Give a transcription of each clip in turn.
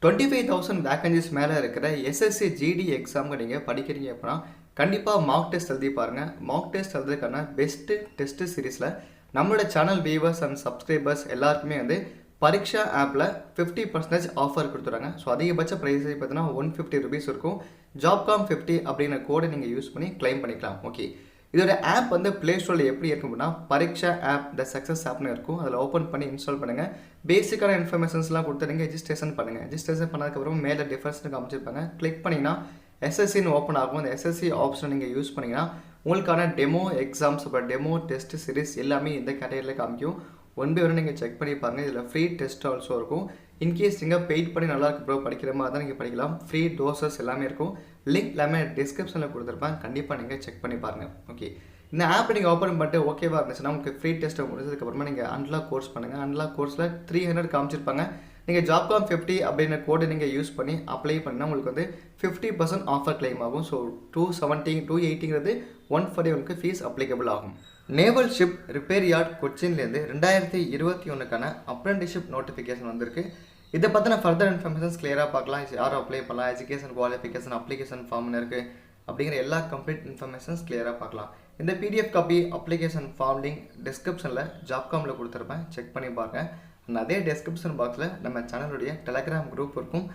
25,000 vacancies மேலே இருக்கிற SSC GD எக்ஸாமுக்கு நீங்கள் படிக்கிறீங்க அப்படின்னா கண்டிப்பாக மார்க் டெஸ்ட் எழுதி பாருங்கள். மார்க் டெஸ்ட் எழுதுறதுக்கான பெஸ்ட்டு டெஸ்ட் சீரீஸில் நம்மளோட சேனல் வியூவர்ஸ் அண்ட் சப்ஸ்கிரைபர்ஸ் எல்லாருக்குமே வந்து பரீட்சா ஆப்பில் 50% ஆஃபர் கொடுத்துறாங்க. ஸோ அதிகபட்ச ப்ரைஸ் பார்த்தீங்கன்னா 150 ருபீஸ் இருக்கும். Jobcaam 50 அப்படிங்கிற கோடை நீங்கள் யூஸ் பண்ணி கிளைம் பண்ணிக்கலாம். ஓகே, இதோட ஆப் வந்து ப்ளே ஸ்டோரில் எப்படி இருக்கும் அப்படின்னா பரீட்சா ஆப் த சக்ஸஸ் ஆப்னு இருக்கும். அதில் ஓப்பன் பண்ணி இன்ஸ்டால் பண்ணுங்கள். பேசிக்கான இன்ஃபர்மேஷன்ஸ்லாம் கொடுத்து நீங்கள் ரெஜிஸ்ட்ரேஷன் பண்ணுங்கள். ரெஜிஸ்ட்ரேஷன் பண்ணதுக்கப்புறம் மேலே டிஃபரன்ஸ்னு காமிச்சிருப்பாங்க. கிளிக் பண்ணிங்கன்னா எஸ்எஸ்சின்னு ஓப்பன் ஆகும். அந்த எஸ்எஸ்சி ஆப்ஷனை நீங்கள் யூஸ் பண்ணிங்கன்னா உங்களுக்கான டெமோ எக்ஸாம்ஸ் அப்புறம் டெமோ டெஸ்ட் சீரிஸ் எல்லாமே இந்த கேட்டகரியில் காமிக்கும். ஒன் பை ஒன் நீங்கள் செக் பண்ணி பாருங்கள். இதில் ஃப்ரீ டெஸ்ட் ஆல்சோ இருக்கும். இன்கேஸ் நீங்கள் பெய்ட் பண்ணி நல்லா இருக்கு ப்ரோ படிக்கிற மாதிரி தான் நீங்கள் படிக்கலாம். ஃப்ரீ டோசஸ் எல்லாமே இருக்கும். லிங்க் எல்லாமே டிஸ்கிரிப்ஷனில் கொடுத்துருப்பேன். கண்டிப்பாக நீங்கள் செக் பண்ணி பாருங்கள். ஓகே, இந்த ஆப் நீங்கள் ஓப்பன் பண்ணிட்டு ஓகேவா இருந்துச்சுன்னா உங்களுக்கு ஃப்ரீ டெஸ்ட்டை முடிச்சதுக்கப்புறமா நீங்கள் அன்லாக் கோர்ஸ் பண்ணுங்கள். அன்லாக் கோர்ஸில் 300 காமிச்சிருப்பாங்க. நீங்கள் Jobcaam 50 அப்படின்ற கோடை நீங்கள் யூஸ் பண்ணி அப்ளை பண்ணால் உங்களுக்கு வந்து 50% ஆஃபர் கிளைம் ஆகும். ஸோ 270 280ங்கிறது 141க்கு ஃபீஸ் அப்ளிகபிள் ஆகும். நேவல் ஷிப் ரிப்பேர் யார்ட் கொச்சின்லேருந்து 2021க்கான அப்ரெண்டிஷிப் நோட்டிஃபிகேஷன் வந்திருக்கு. இதை பற்றின ஃபர்தர் இன்ஃபர்மேஷன்ஸ் கிளியராக பார்க்கலாம். யார் அப்ளை பண்ணலாம், எஜுகேஷன் குவாலிஃபிகேஷன், அப்ளிகேஷன் ஃபார்ம்னு இருக்குது அப்படிங்கிற எல்லா கம்ப்ளீட் இன்ஃபர்மேஷன்ஸ் கிளியராக பார்க்கலாம். இந்த PDF copy application form link டிஸ்கிரிப்ஷனில் Jobcaamல கொடுத்துருப்பேன். செக் பண்ணி பாருங்கள். அண்ட் அதே டிஸ்கிரிப்ஷன் பாக்ஸில் நம்ம சேனலுடைய டெலகிராம் குரூப் இருக்கும்.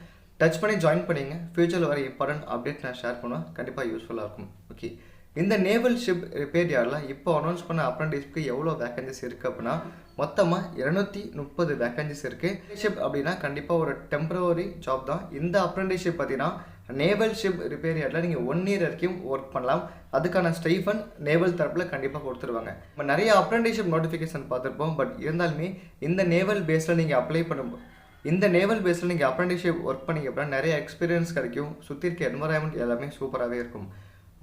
டச் பண்ணி ஜாயின் பண்ணிங்க. ஃபியூச்சரில் வர இம்பார்ட்டன்ட் அப்டேட் நான் ஷேர் பண்ணுவேன். கண்டிப்பாக யூஸ்ஃபுல்லாக இருக்கும். ஓகே, இந்த நேவல் ஷிப் ரிப்பேர் யார்டில் இப்போ அனௌன்ஸ் பண்ண அப்ரெண்டிஸ்க்கு எவ்வளோ வேகன்சிஸ் இருக்குது அப்படின்னா மொத்தமாக 230 வேகன்சிஸ் இருக்குது. ஷிப் அப்படின்னா கண்டிப்பாக ஒரு டெம்பரவரி ஜாப் தான். இந்த அப்ரெண்டிஸ்ஷிப் பார்த்தீங்கன்னா நேவல் ஷிப் ரிப்பேர் யார்டில் நீங்கள் 1 இயர் வரைக்கும் ஒர்க் பண்ணலாம். அதுக்கான ஸ்டைஃபன் நேவல் தரப்பில் கண்டிப்பாக கொடுத்துருவாங்க. நம்ம நிறைய அப்ரெண்டிஸ்ஷிப் நோட்டிஃபிகேஷன் பார்த்துருப்போம். பட் இருந்தாலுமே இந்த நேவல் பேஸில் நீங்கள் அப்ளை பண்ணும்போது நீங்கள் அப்ரெண்டிஸ்ஷிப் ஒர்க் பண்ணிங்க அப்படின்னா நிறைய எக்ஸ்பீரியன்ஸ் கிடைக்கும். சுற்றி இருக்க என்வரான்மெண்ட் எல்லாமே சூப்பராகவே இருக்கும்.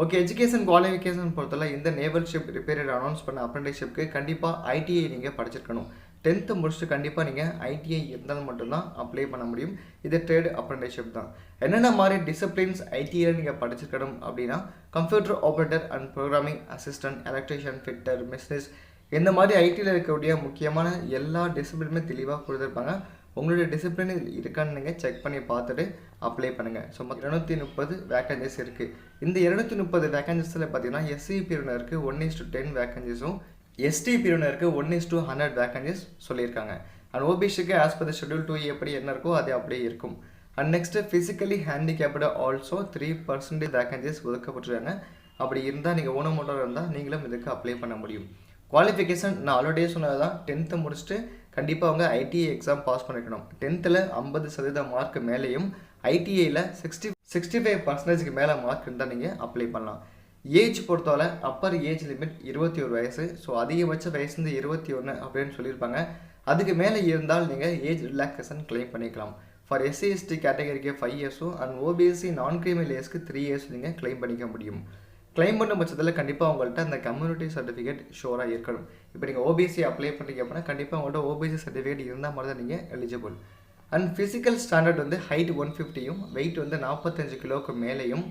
ஓகே, எஜுகேஷன் குவாலிஃபிகேஷன் பொறுத்தவரை இந்த நேவல் ஷிப் ரிப்பேர் அனௌன்ஸ் பண்ண அப்ரெண்டிஸ்ஷிப்க்கு கண்டிப்பாக ஐடிஐ நீங்கள் படிச்சிருக்கணும். 10th முடிச்சுட்டு கண்டிப்பாக நீங்கள் ஐடிஐ இருந்தால் மட்டும்தான் அப்ளை பண்ண முடியும். இது ட்ரேட் அப்ரெண்டிஸ்ஷிப் தான். என்னென்ன மாதிரி டிசிப்ளின்ஸ் ஐடிஐயில் நீங்கள் படிச்சிருக்கணும் அப்படின்னா computer operator and programming assistant, electrician, fitter, machinist, இந்த மாதிரி ஐடியில் இருக்கக்கூடிய முக்கியமான எல்லா டிசிப்ளினுமே தெளிவாக கொடுத்துருப்பாங்க. உங்களுடைய டிசிப்ளின் இருக்கான்னு நீங்கள் செக் பண்ணி பார்த்துட்டு அப்ளை பண்ணுங்கள். ஸோ 230 வேகன்சிஸ் இருக்குது. இந்த 230 வேகன்சிஸில் பார்த்தீங்கன்னா எஸ்சி பிரிவினருக்கு 1:10 வேகன்சிஸும் எஸ்டி பிரிவினருக்கு 1:100 வேகன்சிஸ் சொல்லியிருக்காங்க. அண்ட் ஓபிசிக்கு ஆஸ் பர் த ஷெட்யூல் 2 எப்படி என்ன இருக்கோ அது அப்படியே இருக்கும். And next physically handicapped also 3% vacancies ஒதுக்கப்பட்டிருக்காங்க. அப்படி இருந்தால் நீங்கள் ஊனமுற்றோர் இருந்தால் நீங்களும் இதுக்கு அப்ளை பண்ண முடியும். குவாலிஃபிகேஷன் நான் ஆல்ரெடியே சொன்னது தான். 10th முடிச்சுட்டு கண்டிப்பாக அவங்க ஐடிஐ எக்ஸாம் பாஸ் பண்ணிக்கணும். 10th 50% மார்க் மேலேயும் ஐடிஐயில் 65% மேலே மார்க் இருந்தால் நீங்கள் அப்ளை பண்ணலாம். ஏஜ் பொறுத்தவரை அப்பர் ஏஜ் லிமிட் 21 வயசு. ஸோ அதிகபட்ச வயசு வந்து 21 அப்படின்னு சொல்லியிருப்பாங்க. அதுக்கு மேலே இருந்தால் நீங்கள் ஏஜ் ரிலாக்ஸேஷன் கிளைம் பண்ணிக்கலாம். ஃபார் எஸ்சி எஸ்டி கேட்டகரிக்கு 5 இயர்ஸும் அண்ட் ஓபிஎஸ்சி நான் கிரிமினல் ஏஜ்க்கு 3 இயர்ஸ் நீங்கள் கிளைம் பண்ணிக்க முடியும். கிளைம் பண்ண பட்சத்தில் கண்டிப்பாக உங்கள்கிட்ட அந்த கம்யூனிட்டி சர்டிஃபிகேட் ஷோராக இருக்கணும். இப்போ நீங்கள் ஓபிசி அப்ளை பண்ணுறீங்க அப்படின்னா கண்டிப்பாக உங்கள்கிட்ட ஓபிசி சர்டிஃபிகேட் இருந்தால் மாதிரி தான் நீங்கள் எலிஜிபிள். அண்ட் ஃபிசிக்கல் ஸ்டாண்டர்ட் வந்து ஹைட் 150யும் வெயிட் வந்து 45 கிலோவுக்கு மேலேயும்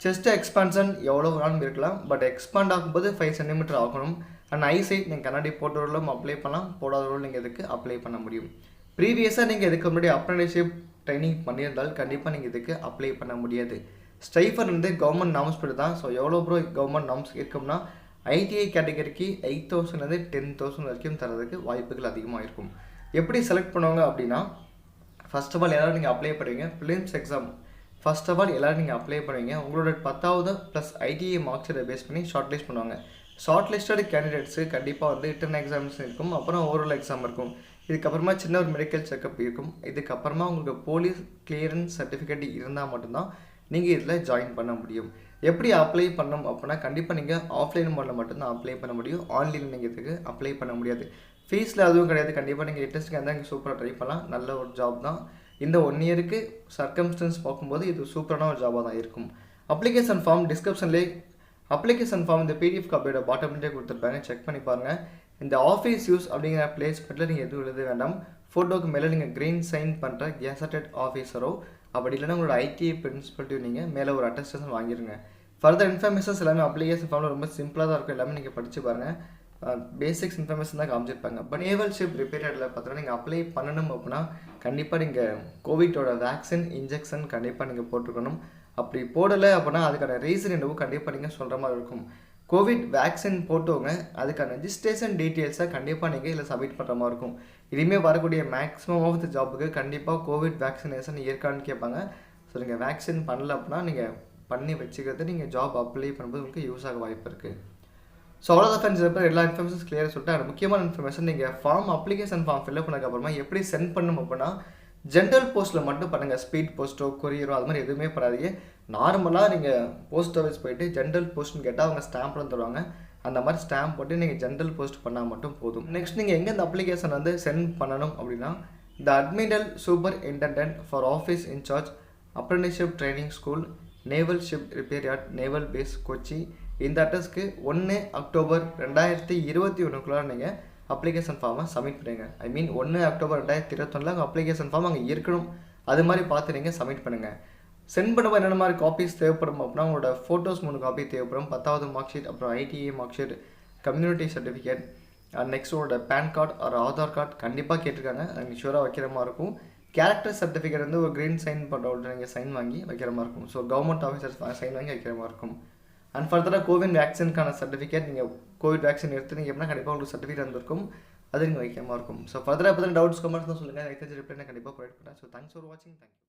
செஸ்ட் எக்ஸ்பான்ஷன் எவ்வளோ வேணாலும் இருக்கலாம். பட் எக்ஸ்பாண்ட் ஆகும்போது 5 சென்டிமீட்டர் ஆகணும். அண்ட் ஐசைட் நீங்கள் கண்ணாடி போட்டவர்களும் அப்ளை பண்ணலாம், போடாதவர்களும் நீங்கள் இதுக்கு அப்ளை பண்ண முடியும். ப்ரீவியஸாக நீங்கள் இதுக்கு முன்னாடி அப்ரெண்டிஸ்ஷிப் ட்ரைனிங் பண்ணியிருந்தால் கண்டிப்பாக நீங்கள் இதுக்கு அப்ளை பண்ண முடியாது. ஸ்டைஃபன் வந்து கவர்மெண்ட் நார்ம்ஸ் படி தான். ஸோ எவ்வளோ ப்ரோ கவர்மெண்ட் நார்ம்ஸ் இருக்கும்னா ஐடிஐ கேட்டகரிக்கு 8,000 10,000 வரைக்கும் தரதுக்கு வாய்ப்புகள் அதிகமாக இருக்கும். எப்படி செலக்ட் பண்ணுவாங்க அப்படின்னா ஃபர்ஸ்ட் ஆஃப் ஆல் எல்லோரும் நீங்கள் அப்ளை பண்ணுவீங்க. Films exam first of all எல்லோரும் நீங்கள் அப்ளை பண்ணுவீங்க. உங்களோட 10th ப்ளஸ் ஐடிஐ மார்க்ஸை பேஸ் பண்ணி ஷார்ட் லிஸ்ட் பண்ணுவாங்க. ஷார்ட் லிஸ்டட் கேண்டிடேட்ஸு கண்டிப்பாக வந்து ரிட்டன் எக்ஸாம்ஸ் இருக்கும். அப்புறம் ஓரல் எக்ஸாம் இருக்கும். இதுக்கப்புறமா சின்ன ஒரு மெடிக்கல் செக்அப் இருக்கும். இதுக்கப்புறமா உங்களுக்கு போலீஸ் கிளியரன்ஸ் சர்டிஃபிகேட் இருந்தால் மட்டும்தான் நீங்கள் இதில் ஜாயின் பண்ண முடியும். எப்படி அப்ளை பண்ணணும் அப்படின்னா கண்டிப்பாக நீங்கள் ஆஃப்லைன் மோடில் மட்டும்தான் அப்ளை பண்ண முடியும். ஆன்லைனில் நீங்கள் இதுக்கு அப்ளை பண்ண முடியாது. ஃபீஸில் அதுவும் கிடையாது. கண்டிப்பாக நீங்கள் இன்ட்ரெஸ்ட்டுக்கு இருந்தால் நீங்கள் சூப்பராக ட்ரை பண்ணலாம். நல்ல ஒரு ஜாப் தான். இந்த 1 இயருக்கு சர்க்கம்ஸ்டன்ஸ் பார்க்கும்போது இது சூப்பரான ஒரு ஜாபாக தான் இருக்கும். அப்ளிகேஷன் ஃபார்ம் டிஸ்கிரிப்ஷன்லேயே அப்ளிகேஷன் ஃபார்ம் இந்த பிடிஎஃப் காப்பியோட பாட்டம்லேயே கொடுத்துருப்பாங்க. செக் பண்ணி பாருங்கள். இந்த ஆஃபீஸ் யூஸ் அப்படிங்கிற பிளேஸ்மெண்ட்டில் நீங்கள் எதுவும் எழுத வேண்டாம். ஃபோட்டோக்கு மேலே நீங்கள் க்ரீன் சைன் பண்ணுற கெசட்டட் ஆஃபீஸரோ அப்படி இல்லைன்னா உங்களோட ஐடிஐ பிரின்சிபல்ட்டிவ் நீங்கள் மேலே ஒரு அட்டஸ்டேஷன் வாங்கிடுங்க. ஃபர்தர் இன்ஃபர்மேஷன்ஸ் எல்லாமே அப்ளிகேஷன் ஃபார்மில் ரொம்ப சிம்பிளாக தான் இருக்கும். எல்லாமே நீங்கள் படித்து பாருங்கள். பேசிக்ஸ் இன்ஃபர்மேஷன் தான் காமிச்சிருப்பாங்க. பட் நேவல் ஷிப் ரிப்பேரில் பார்த்தீங்கன்னா நீங்கள் அப்ளை பண்ணணும் அப்படின்னா கண்டிப்பாக நீங்கள் கோவிட்டோட வேக்சின் இன்ஜெக்ஷன் கண்டிப்பாக நீங்கள் போட்டுக்கணும். அப்படி போடலை அப்படின்னா அதுக்கான ரீசன் என்னவோ கண்டிப்பாக நீங்கள் சொல்கிற மாதிரி இருக்கும். கோவிட் வேக்சின் போட்டவங்க அதுக்கான ரெஜிஸ்ட்ரேஷன் டீட்டெயில்ஸை கண்டிப்பாக நீங்கள் இதில் சப்மிட் பண்ணுற மாதிரி இருக்கும். இனிமேல் வரக்கூடிய மேக்ஸிமம் ஆஃப் த ஜாபுக்கு கண்டிப்பாக கோவிட் வேக்சினேஷன் இருக்கான்னு கேட்பாங்க. ஸோ நீங்கள் வேக்சின் பண்ணல அப்படின்னா நீங்கள் பண்ணி வச்சுக்கிறது நீங்கள் ஜாப் அப்ளை பண்ணும்போது உங்களுக்கு யூஸ் ஆக வாய்ப்பு இருக்குது. ஸோ அவ்வளோதான் ஃப்ரெண்ட்ஸ், இப்போ எல்லா இன்ஃபர்மேஷன்ஸ் கிளியராக சொல்லிட்டு அது முக்கியமான இன்ஃபர்மேஷன் நீங்கள் அப்ளிகேஷன் ஃபார்ம் ஃபில்அப் பண்ணதுக்கப்புறமா எப்படி சென்ட் பண்ணணும் அப்படின்னா ஜென்ரல் போஸ்ட்டில் மட்டும் பண்ணுங்கள். ஸ்பீட் போஸ்ட்டோ கொரியரோ அது மாதிரி எதுவுமே பண்ணாதீங்க. நார்மலாக நீங்கள் போஸ்ட் ஆஃபீஸ் போயிட்டு ஜென்ரல் போஸ்ட்னு கேட்டால் அவங்க ஸ்டாம்ப்லாம் தருவாங்க. அந்த மாதிரி ஸ்டாம்ப் போட்டு நீங்கள் ஜென்ரல் போஸ்ட் பண்ணால் மட்டும் போதும். நெக்ஸ்ட் நீங்கள் எங்கே இந்த அப்ளிகேஷன் வந்து சென்ட் பண்ணணும் அப்படின்னா the admiral superintendent for office in charge Apprenticeship training school naval ship repair yard naval base Kochi இந்த அட்ரஸ்க்கு 1 அக்டோபர் 2021 நீங்கள் அப்ளிகேஷன் ஃபார்மை சப்மிட் பண்ணுங்க. ஐ மீன் 1 அக்டோபர் 2021 அப்ளிகேஷன் ஃபார்ம் அங்கே இருக்கணும். அது மாதிரி பார்த்து நீங்கள் சப்மிட் பண்ணுங்கள். சென்ட் பண்ணும்போது என்னென்ன மாதிரி காப்பீஸ் தேவைப்படும் அப்படின்னா உங்களோட ஃபோட்டோஸ் 3 காப்பி தேவைப்படும். 10வது மார்க் ஷீட், அப்புறம் ITA mark sheet, community certificate, next உங்களோட பேன் கார்டு ஒரு ஆதார் கார்டு கண்டிப்பாக கேட்டிருக்காங்க. நீங்கள் ஷூராக வைக்கிற மாதிரி இருக்கும். கேரக்டர் சர்டிஃபிகேட் வந்து ஒரு க்ரீன் சைன் பண்ணுறவங்க நீங்கள் சைன் வாங்கி வைக்கிற மாதிரி இருக்கும். ஸோ கவர்மெண்ட் ஆஃபீஸர்ஸ் சைன் வாங்கி வைக்கிற மாதிரி இருக்கும். அண்ட் ஃபர்தராக கோவிட் வேக்சினுக்கான சர்டிஃபிகேட் நீங்கள் கோவிட் வேக்சின் எடுத்துனீங்க அப்படின்னா கண்டிப்பாக உங்களுக்கு சர்டிஃபிகேட் வந்திருக்கும். அது நீங்கள் வைக்கிற மாதிரி இருக்கும். ஸோ ஃபர்தராக இப்போ தான் டவுட்ஸ் கமெண்ட்ஸ் தான் சொல்லுங்கள். ரிப்ளை கண்டிப்பாக ப்ரொவைட் பண்ணுறேன். ஸோ தேங்க்ஸ் ஃபார் வாட்சிங். தேங்க்யூ.